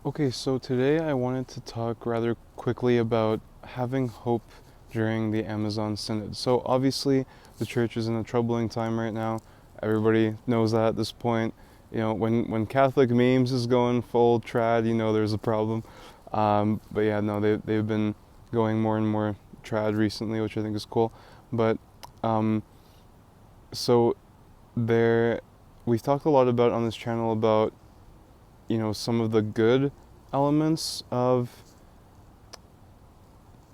Okay, so today I wanted to talk rather quickly about having hope during the Amazon Synod. So obviously the church is in a troubling time right now. Everybody knows that at this point. When Catholic memes is going full trad, there's a problem. But yeah, no, they've been going more and more trad recently, which I think is cool. But um, so there, we've talked a lot about on this channel about some of the good elements of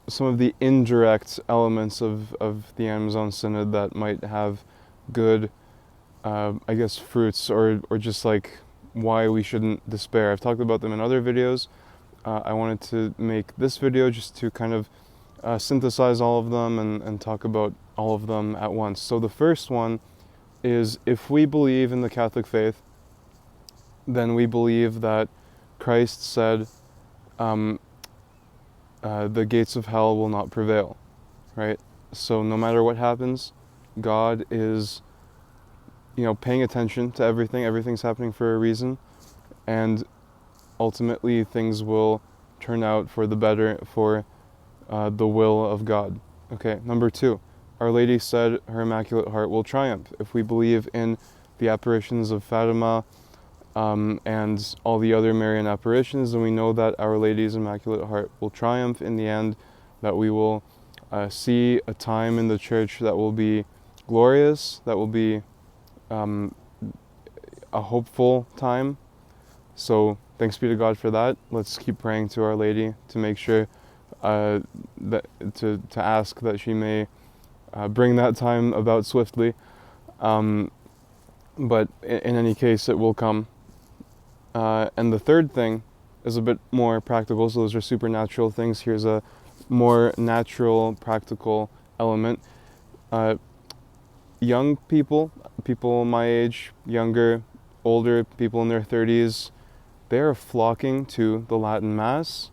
some of the indirect elements of the Amazon Synod that might have good, I guess, fruits or just like why we shouldn't despair. I've talked about them in other videos. I wanted to make this video just to kind of synthesize all of them and talk about all of them at once. So the first one is, if we believe in the Catholic faith, then we believe that Christ said, um, the gates of hell will not prevail, right? So no matter what happens, God is, paying attention to everything. Everything's happening for a reason, and ultimately things will turn out for the better for the will of God. Okay, number two, Our Lady said her Immaculate Heart will triumph. If we believe in the apparitions of Fatima, and all the other Marian apparitions, and we know that Our Lady's Immaculate Heart will triumph in the end, that we will see a time in the church that will be glorious, that will be um, a hopeful time. So thanks be to God for that. Let's keep praying to Our Lady to make sure that to ask that she may bring that time about swiftly. But in any case, it will come. And the third thing is a bit more practical. So those are supernatural things. Here's a more natural, practical element. Young people, people my age, younger, older, people in their 30s, they are flocking to the Latin Mass.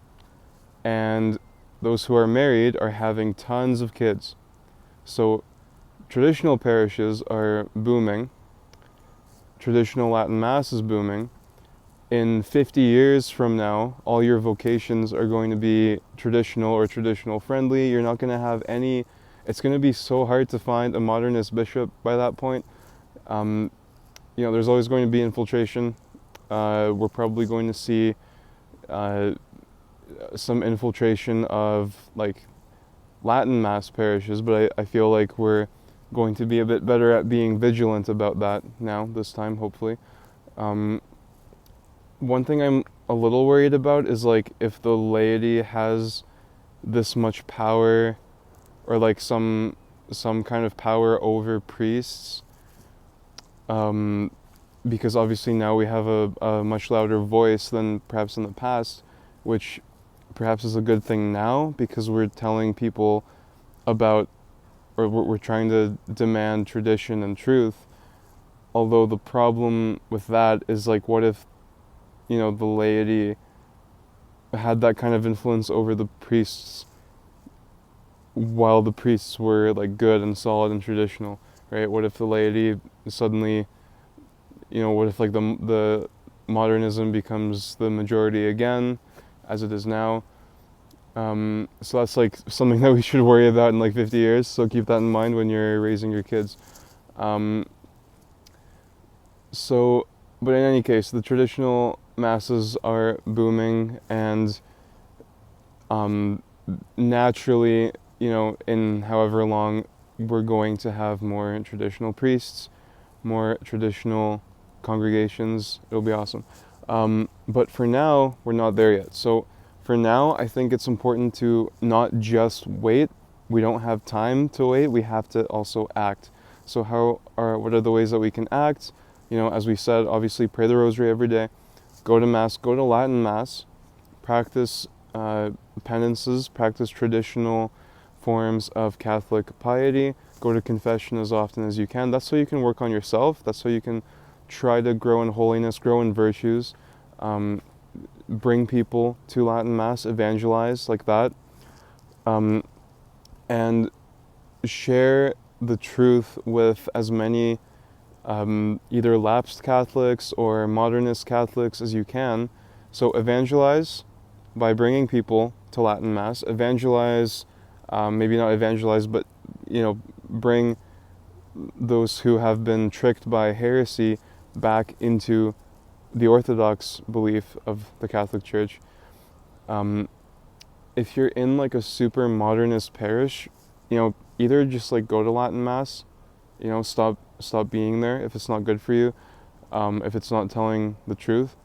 And those who are married are having tons of kids. So traditional parishes are booming. Traditional Latin Mass is booming. In 50 years from now, all your vocations are going to be traditional or traditional friendly. You're not going to have any, it's going to be so hard to find a modernist bishop by that point. There's always going to be infiltration. We're probably going to see some infiltration of like Latin Mass parishes, but I feel like we're going to be a bit better at being vigilant about that now, this time, hopefully. One thing I'm a little worried about is like if the laity has this much power, or like some kind of power over priests, because obviously now we have a much louder voice than perhaps in the past, which perhaps is a good thing now because we're telling people about, or we're trying to demand tradition and truth. Although the problem with that is like, what if the laity had that kind of influence over the priests while the priests were like good and solid and traditional, right? What if the laity suddenly, what if like the modernism becomes the majority again, as it is now? So that's like something that we should worry about in like 50 years. So keep that in mind when you're raising your kids. But in any case, the traditional masses are booming, and naturally, in however long, we're going to have more traditional priests, more traditional congregations. It'll be awesome. But for now, we're not there yet. So for now, I think it's important to not just wait. We don't have time to wait. We have to also act. So what are the ways that we can act? As we said, obviously pray the rosary every day, go to Mass, go to Latin Mass, practice penances, practice traditional forms of Catholic piety, go to confession as often as you can. That's so you can work on yourself. That's so you can try to grow in holiness, grow in virtues, bring people to Latin Mass, evangelize like that, and share the truth with as many either lapsed Catholics or modernist Catholics as you can, So evangelize by bringing people to Latin Mass. Evangelize, maybe not evangelize, but bring those who have been tricked by heresy back into the Orthodox belief of the Catholic Church. If you're in like a super modernist parish, either just like go to Latin Mass, stop being there if it's not good for you, if it's not telling the truth.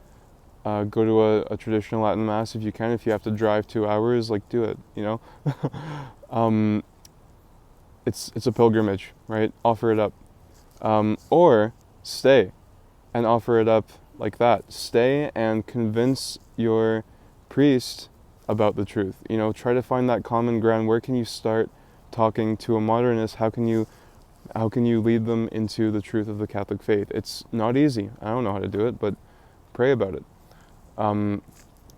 Go to a traditional Latin Mass if you can. If you have to drive 2 hours, like do it. It's a pilgrimage, right? Offer it up, or stay and offer it up like that. Stay and convince your priest about the truth. Try to find that common ground. Where can you start talking to a modernist? How can you lead them into the truth of the Catholic faith? It's not easy. I don't know how to do it, but pray about it.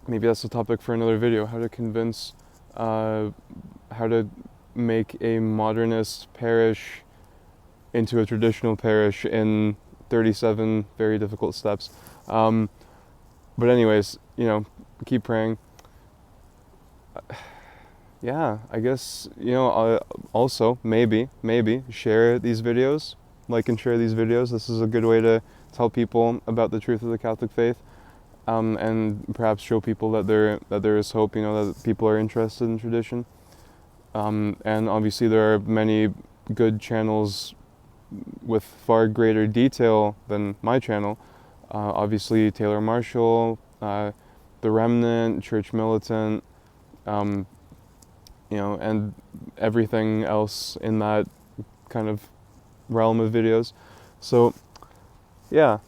Maybe that's a topic for another video, how to convince, how to make a modernist parish into a traditional parish in 37 very difficult steps. But anyways, keep praying. Yeah, I guess, also, maybe, share these videos, like and share these videos. This is a good way to tell people about the truth of the Catholic faith, and perhaps show people that there is hope, that people are interested in tradition. And obviously there are many good channels with far greater detail than my channel. Obviously Taylor Marshall, The Remnant, Church Militant, and everything else in that kind of realm of videos. So yeah,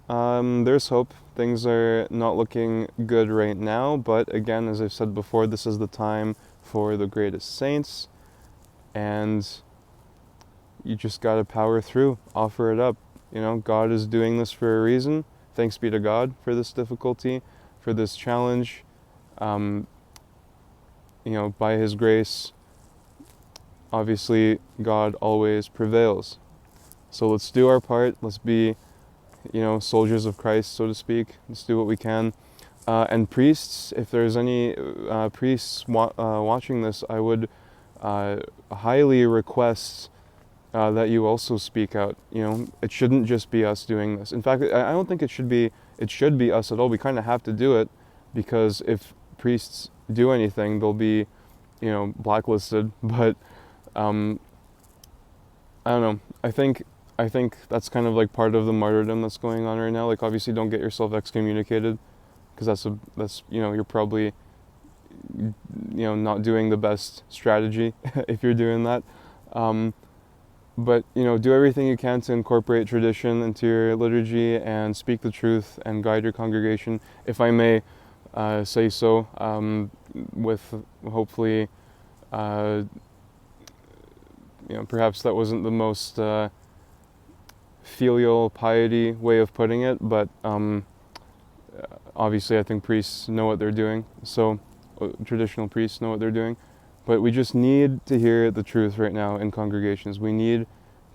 there's hope. Things are not looking good right now, but again, as I've said before, this is the time for the greatest saints, and you just gotta power through, offer it up. God is doing this for a reason. Thanks be to God for this difficulty, for this challenge. By His grace, obviously God always prevails. So let's do our part. Let's be, soldiers of Christ, so to speak. Let's do what we can. And priests, if there's any priests watching this, I would highly request that you also speak out. It shouldn't just be us doing this. In fact, I don't think it should be us at all. We kind of have to do it, because if priests do anything, they'll be, blacklisted. But I don't know. I think that's kind of like part of the martyrdom that's going on right now. Like, obviously, don't get yourself excommunicated, because that's you're probably not doing the best strategy if you're doing that. But do everything you can to incorporate tradition into your liturgy and speak the truth and guide your congregation, if I may say so, with hopefully perhaps that wasn't the most filial piety way of putting it, but obviously I think priests know what they're doing, so traditional priests know what they're doing. But we just need to hear the truth right now in congregations. We need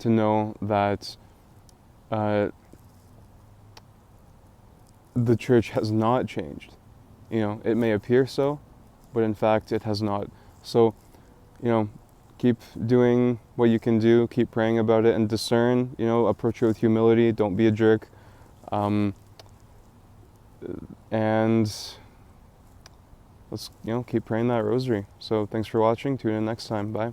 to know that the church has not changed. It may appear so, but in fact it has not. So, keep doing what you can do, keep praying about it, and discern, approach it with humility, don't be a jerk. And let's, keep praying that rosary. So thanks for watching. Tune in next time. Bye.